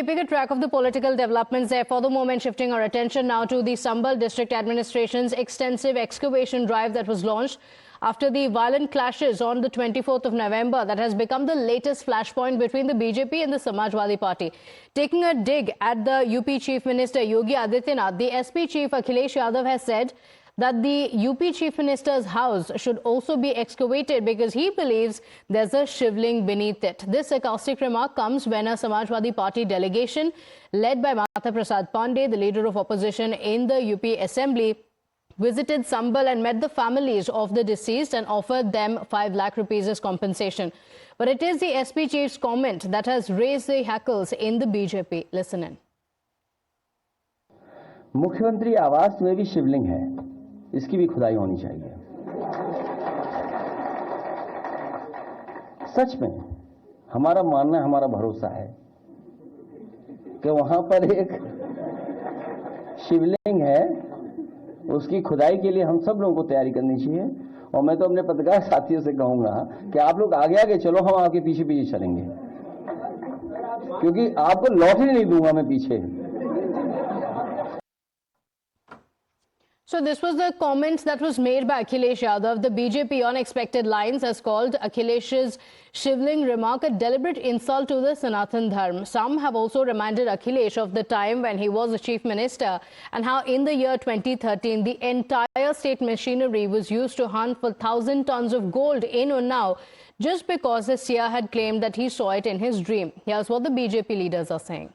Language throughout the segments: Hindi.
keeping a track of the political developments there. For the moment, shifting our attention now to the Sambal District Administration's extensive excavation drive that was launched after the violent clashes on the 24th of November that has become the latest flashpoint between the BJP and the Samajwadi Party. Taking a dig at the UP Chief Minister Yogi Adityanath, the SP Chief Akhilesh Yadav has said that the UP Chief Minister's house should also be excavated because he believes there's a shivling beneath it. This sarcastic remark comes when a Samajwadi Party delegation led by Mata Prasad Pandey, the leader of opposition in the UP Assembly, visited Sambal and met the families of the deceased and offered them 5 lakh rupees as compensation. But it is the SP Chief's comment that has raised the hackles in the BJP. Listen in. मुख्यमंत्री आवास में भी शिवलिंग है, इसकी भी खुदाई होनी चाहिए। सच में हमारा मानना, हमारा भरोसा है कि वहां पर एक शिवलिंग है, उसकी खुदाई के लिए हम सब लोगों को तैयारी करनी चाहिए। और मैं तो अपने पत्रकार साथियों से कहूंगा कि आप लोग आगे आगे चलो, हम आपके पीछे पीछे चलेंगे, क्योंकि आपको लौटने नहीं दूंगा मैं पीछे। So this was the comments that was made by Akhilesh Yadav. The BJP on expected lines has called Akhilesh's shivling remark a deliberate insult to the Sanatan Dharma. Some have also reminded Akhilesh of the time when he was the chief minister and how in the year 2013 the entire state machinery was used to hunt for 1,000 tons of gold in Unnao just because the seer had claimed that he saw it in his dream. Here's what the BJP leaders are saying.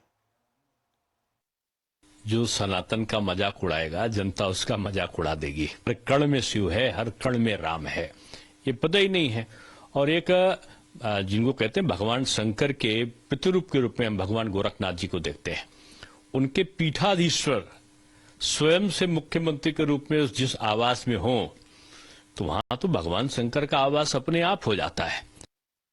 जो सनातन का मजाक उड़ाएगा, जनता उसका मजाक उड़ा देगी। हर कण में शिव है, हर कण में राम है, ये पता ही नहीं है। और एक जिनको कहते हैं भगवान शंकर के पितृरूप के रूप में हम भगवान गोरखनाथ जी को देखते हैं। उनके पीठाधीश्वर स्वयं से मुख्यमंत्री के रूप में जिस आवास में हो, तो वहां तो भगवान शंकर का आवास अपने आप हो जाता है।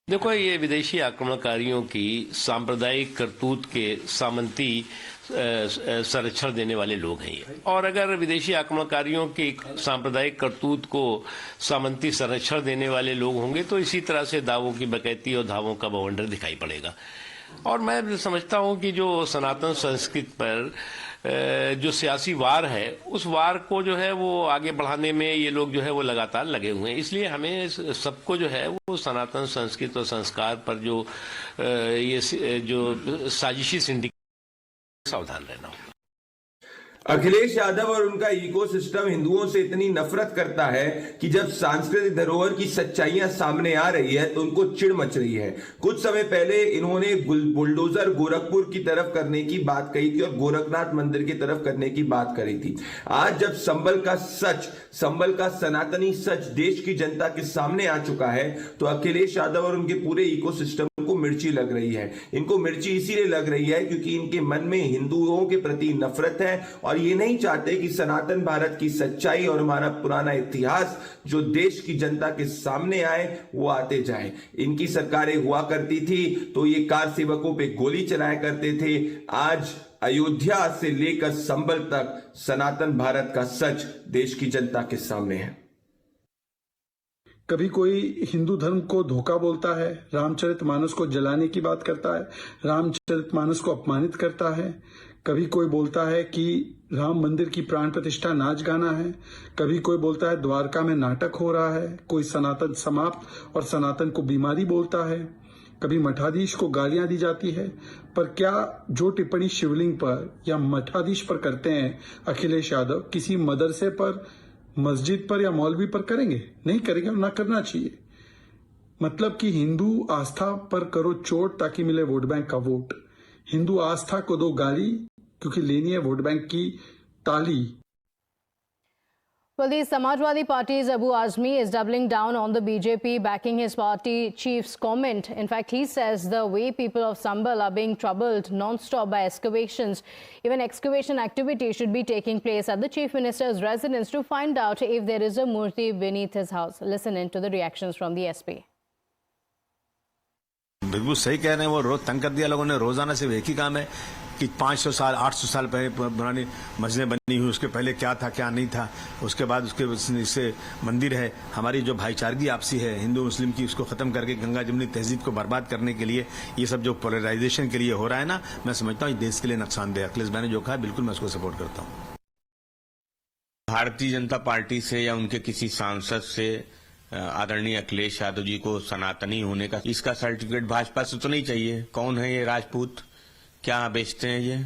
देखो, ये विदेशी आक्रमणकारियों की सांप्रदायिक करतूत के सामंती संरक्षण देने वाले लोग हैं ये। और अगर विदेशी आक्रमणकारियों की सांप्रदायिक करतूत को सामंती संरक्षण देने वाले लोग होंगे तो इसी तरह से दावों की बकैती और दावों का बवंडर दिखाई पड़ेगा। और मैं समझता हूं कि जो सनातन संस्कृति पर जो सियासी वार है, उस वार को जो है वो आगे बढ़ाने में ये लोग जो है वो लगातार लगे हुए हैं। इसलिए हमें सबको जो है वो सनातन संस्कृति और संस्कार पर जो ये जो साजिशी सिंडिकेट, सावधान रहना होगा। अखिलेश यादव और उनका इकोसिस्टम हिंदुओं से इतनी नफरत करता है कि जब सांस्कृतिक धरोहर की सच्चाइयां सामने आ रही है तो उनको चिढ़ मच रही है। कुछ समय पहले इन्होंने बुलडोजर गोरखपुर की तरफ करने की बात कही थी और गोरखनाथ मंदिर की तरफ करने की बात करी थी। आज जब संबल का सच, संबल का सनातनी सच देश की जनता के सामने आ चुका है तो अखिलेश यादव और उनके पूरे इकोसिस्टम को मिर्ची लग रही है। इनको मिर्ची इसीलिए लग रही है क्योंकि इनके मन में हिंदुओं के प्रति नफरत है और ये नहीं चाहते कि सनातन भारत की सच्चाई और हमारा पुराना इतिहास जो देश की जनता के सामने आए वो आते जाए। इनकी सरकारें हुआ करती थी तो ये कार सेवकों पे गोली चलाया करते थे। आज अयोध्या से लेकर संबल तक सनातन भारत का सच देश की जनता के सामने है। कभी कोई हिंदू धर्म को धोखा बोलता है, रामचरितमानस को जलाने की बात करता है, रामचरितमानस को अपमानित करता है। कभी कोई बोलता है कि राम मंदिर की प्राण प्रतिष्ठा नाच गाना है, कभी कोई बोलता है द्वारका में नाटक हो रहा है, कोई सनातन समाप्त और सनातन को बीमारी बोलता है, कभी मठाधीश को गालियां दी जाती है। पर क्या जो टिप्पणी शिवलिंग पर या मठाधीश पर करते हैं अखिलेश यादव, किसी मदरसे पर, मस्जिद पर या मौलवी पर करेंगे? नहीं करेंगे और ना करना चाहिए। मतलब कि हिंदू आस्था पर करो चोट ताकि मिले वोट बैंक का वोट, हिंदू आस्था को दो गाली क्योंकि लेनी है वोट बैंक की ताली। Well, the Samajwadi Party's Abu Azmi is doubling down on the BJP, backing his party chief's comment. In fact, he says the way people of Sambal are being troubled non-stop by excavations, even excavation activity should be taking place at the chief minister's residence to find out if there is a murti beneath his house. Listen in to the reactions from the SP. बिल्कुल सही कह रहे हैं, वो रोज तंग कर दिया लोगों ने। रोजाना सिर्फ एक ही काम है कि 500 साल 800 साल पहले पुरानी मस्जिदें बनी हुई, उसके पहले क्या था क्या नहीं था, उसके बाद इससे मंदिर है। हमारी जो भाईचारगी आपसी है हिंदू मुस्लिम की, उसको खत्म करके गंगा जमुनी तहजीब को बर्बाद करने के लिए ये सब जो पोलराइजेशन के लिए हो रहा है ना, मैं समझता हूँ देश के लिए नुकसानदेह। अखिलेश भाई ने जो कहा बिल्कुल मैं उसको सपोर्ट करता हूँ। भारतीय जनता पार्टी से या उनके किसी सांसद से आदरणीय अखिलेश यादव जी को सनातनी होने का इसका सर्टिफिकेट भाजपा से तो नहीं चाहिए। कौन है ये राजपूत, क्या बेचते हैं ये,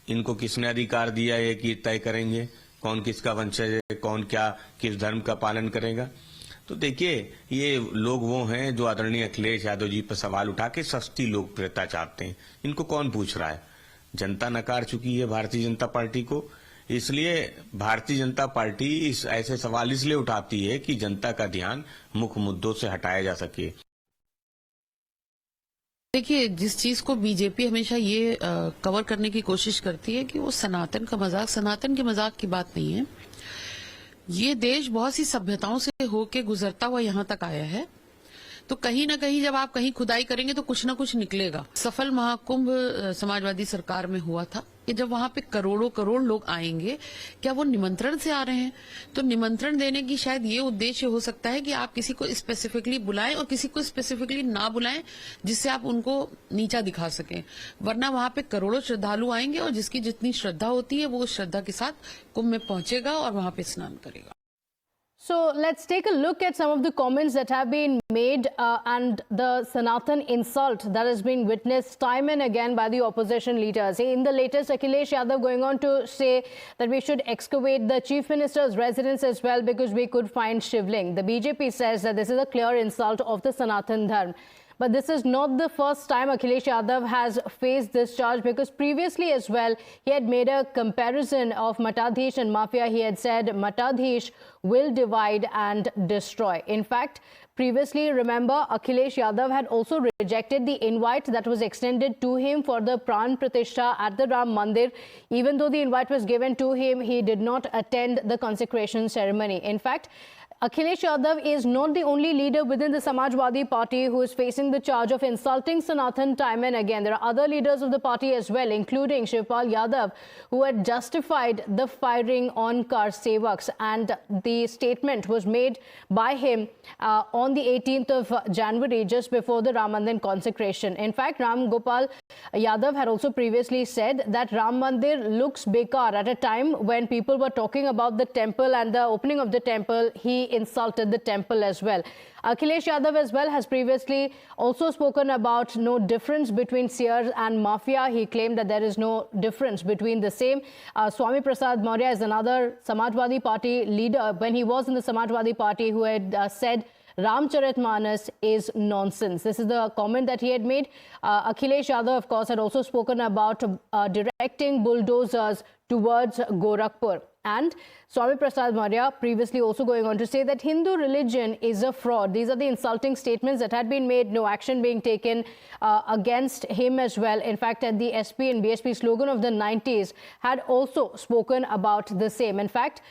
इनको किसने अधिकार दिया है कि तय करेंगे कौन किसका वंशज है, कौन क्या किस धर्म का पालन करेगा। तो देखिए ये लोग वो हैं जो आदरणीय अखिलेश यादव जी पर सवाल उठा के सस्ती लोकप्रियता चाहते हैं। इनको कौन पूछ रहा है, जनता नकार चुकी है भारतीय जनता पार्टी को। इसलिए भारतीय जनता पार्टी इस ऐसे सवाल इसलिए उठाती है कि जनता का ध्यान मुख्य मुद्दों से हटाया जा सके। देखिए, जिस चीज को बीजेपी हमेशा ये कवर करने की कोशिश करती है कि वो सनातन के मजाक की बात नहीं है। ये देश बहुत सी सभ्यताओं से होके गुजरता हुआ यहाँ तक आया है, तो कहीं ना कहीं जब आप कहीं खुदाई करेंगे तो कुछ ना कुछ निकलेगा। सफल महाकुंभ समाजवादी सरकार में हुआ था कि जब वहां पे करोड़ों करोड़ लोग आएंगे, क्या वो निमंत्रण से आ रहे हैं? तो निमंत्रण देने की शायद ये उद्देश्य हो सकता है कि आप किसी को स्पेसिफिकली बुलाएं और किसी को स्पेसिफिकली ना बुलाएं, जिससे आप उनको नीचा दिखा सकें। वरना वहां पे करोड़ों श्रद्धालु आएंगे और जिसकी जितनी श्रद्धा होती है वो उस श्रद्धा के साथ कुंभ में पहुंचेगा और वहां पे स्नान करेगा। So let's take a look at some of the comments that have been made and the Sanatan insult that has been witnessed time and again by the opposition leaders. In the latest, Akhilesh Yadav going on to say that we should excavate the Chief Minister's residence as well because we could find Shivling. The BJP says that this is a clear insult of the Sanatan Dharma. But this is not the first time Akhilesh Yadav has faced this charge, because previously as well, he had made a comparison of Matadhish and Mafia. He had said Matadhish will divide and destroy. In fact, previously, remember, Akhilesh Yadav had also rejected the invite that was extended to him for the Pran Pratishtha at the Ram Mandir. Even though the invite was given to him, he did not attend the consecration ceremony. In fact, Akhilesh Yadav is not the only leader within the Samajwadi Party who is facing the charge of insulting Sanatan time and again. There are other leaders of the party as well, including Shivpal Yadav, who had justified the firing on Kar Sevaks, and the statement was made by him on the 18th of January, just before the Ram Mandir consecration. In fact, Ram Gopal Yadav had also previously said that Ram Mandir looks bekar at a time when people were talking about the temple and the opening of the temple. He insulted the temple as well. Akhilesh Yadav as well has previously also spoken about no difference between Seers and Mafia. He claimed that there is no difference between the same. Swami Prasad Maurya is another Samajwadi Party leader when he was in the Samajwadi Party, who had said Ramcharitmanas is nonsense. This is the comment that he had made. Akhilesh Yadav, of course, had also spoken about directing bulldozers towards Gorakhpur. And Swami Prasad Maurya previously also going on to say that Hindu religion is a fraud. These are the insulting statements that had been made, no action being taken against him as well. In fact, at the SP and BSP slogan of the 90s had also spoken about the same. In fact,